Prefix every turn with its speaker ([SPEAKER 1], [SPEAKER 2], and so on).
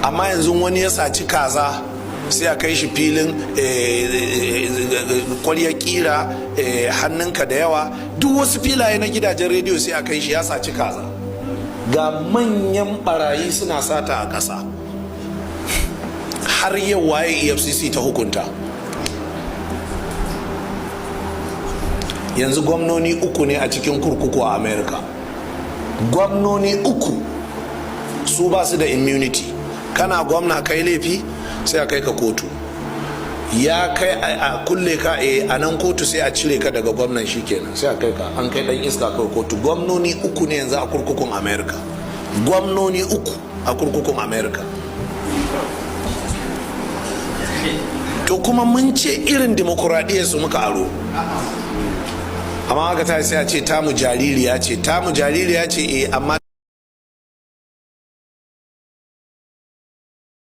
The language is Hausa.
[SPEAKER 1] amma yanzu wani ya saci kaza sai a kai shi filin kwaryar kira, hannunka da yawa, duk wasu filaye na gidajen rediyo sai a kai shi ya saci kaza. Ga manyan barayi suna sata a ƙasa, har yau waye EFCC ta hukunta? Yanzu gwamnoni 3 ne a cikin kurkuku a America. Gwamnoni 3 su ba su da immunity. Kana gwamna kai laifi sai a kai ka kotu, ya kai a kulle ka a nan kotu sai a cire ka daga gwamnan, shikenan sai a kai ka, an kai dan iska kai kotu. Gwamnoni 3 ne yanzu a kurkukun America. Gwamnoni 3 a kurkukun America. To kuma mun ce irin dimokuraɗiyyar su muka aro, amma haka ta sai a ce tamu jaririya ce, tamu jaririya ce amma